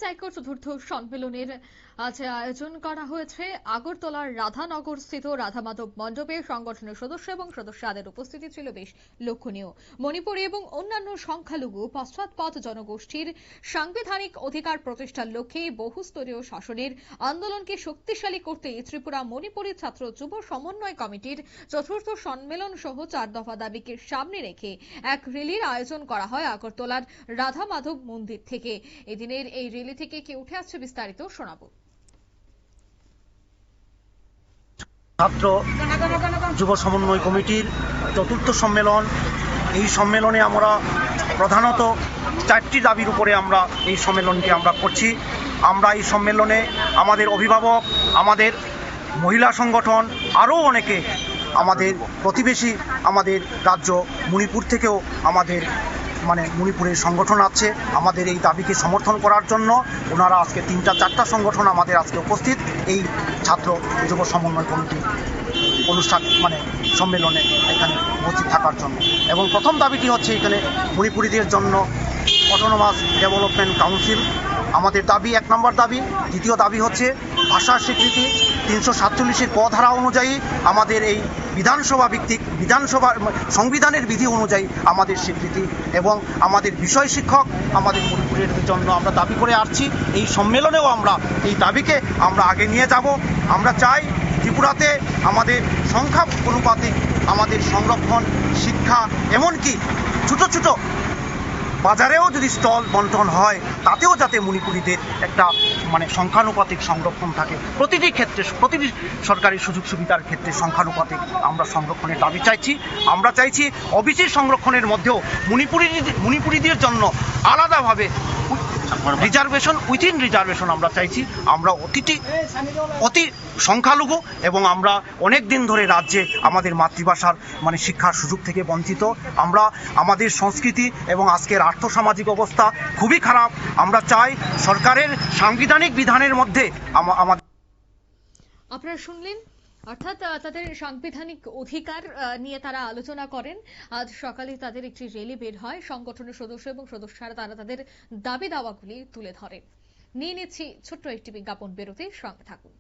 High court চতুর্থ সম্মেলনের আজ আয়োজন করা হয়েছে আগরতলার রাধানগর স্থিত রাধা মাধব মণ্ডপে। সংগঠনের সদস্য এবং সদস্যদের উপস্থিতি ছিল বেশ লক্ষণীয়। মণিপুরী এবং অন্যান্য সংখ্যালঘু পশ্চাৎপদ জনগোষ্ঠীর সাংবিধানিক অধিকার প্রতিষ্ঠার লক্ষ্যে বহুস্তরীয় শাসনের আন্দোলনকে শক্তিশালী করতে ত্রিপুরা মণিপুরী ছাত্র যুব সমন্বয় কমিটির চতুর্থ সম্মেলন সহ 4 দফা দাবিকে সামনে রেখে এক র্যালির আয়োজন করা হয় আগরতলার রাধা মাধব মন্দির থেকে। এদিনের এই র্যালি থেকে কি উঠে আসছে বিস্তারিত শোনাবো। ছাত্র যুব সমন্বয় কমিটির চতুর্থ সম্মেলন। এই সম্মেলনে আমরা প্রধানত 4টি দাবির উপরে আমরা এই সম্মেলনকে আমরা করছি। আমরা এই সম্মেলনে আমাদের অভিভাবক, আমাদের মহিলা সংগঠন, আরও অনেকে, আমাদের প্রতিবেশী আমাদের রাজ্য মণিপুর থেকেও আমাদের মণিপুরের সংগঠন আছে আমাদের এই দাবিকে সমর্থন করার জন্য। ওনারা আজকে 3টা-4টা সংগঠন আমাদের আজকে উপস্থিত এই ছাত্র যুব সমন্বয় কমিটির অনুষ্ঠান সম্মেলনে এখানে উপস্থিত থাকার জন্য। এবং প্রথম দাবিটি হচ্ছে এখানে মণিপুরীদের জন্য অটোনোমাস ডেভেলপমেন্ট কাউন্সিল আমাদের দাবি, 1 নম্বর দাবি। দ্বিতীয় দাবি হচ্ছে ভাষার স্বীকৃতি। 347-এর ক ধারা অনুযায়ী আমাদের এই বিধানসভা ভিত্তিক সংবিধানের বিধি অনুযায়ী আমাদের স্বীকৃতি এবং আমাদের বিষয় শিক্ষক আমাদের মণিপুরের জন্য আমরা দাবি করে আসছি। এই সম্মেলনেও আমরা এই দাবিকে আমরা আগে নিয়ে যাব। আমরা চাই ত্রিপুরাতে আমাদের সংখ্যা অনুপাতে আমাদের সংরক্ষণ, শিক্ষা, এমনকি ছোট ছোট বাজারেও যদি স্টল বন্টন হয় তাতেও যাতে মণিপুরীদের একটা সংখ্যানুপাতিক সংরক্ষণ থাকে। প্রতিটি ক্ষেত্রে, প্রতিটি সরকারি সুযোগ সুবিধার ক্ষেত্রে সংখ্যানুপাতিক আমরা সংরক্ষণের দাবি চাইছি। আমরা চাইছি ওবিসি সংরক্ষণের মধ্যেও মণিপুরীদের জন্য আলাদাভাবে রিজার্ভেশন, উইথিন রিজার্ভেশন আমরা চাইছি। আমরা অতি সংখ্যালঘু এবং আমরা অনেক দিন ধরে রাজ্যে আমাদের মাতৃভাষার শিক্ষার সুযোগ থেকে বঞ্চিত। আমরা আমাদের সংস্কৃতি এবং আজকের আর্থসামাজিক অবস্থা খুবই খারাপ। আমরা চাই সরকারের সাংবিধানিক বিধানের মধ্যে আমাদের। আপনারা শুনলেন, অর্থাৎ তাদের সাংবিধানিক অধিকার নিয়ে তারা আলোচনা করেন। আজ সকালে তাদের একটি র্যালি বের হয়। সংগঠনের সদস্য এবং সদস্যরা তারা তাদের দাবি দাওয়াগুলি তুলে ধরেন। নিয়ে নিচ্ছি ছোট্ট একটি বিজ্ঞাপন বিরতি, সঙ্গে থাকুন।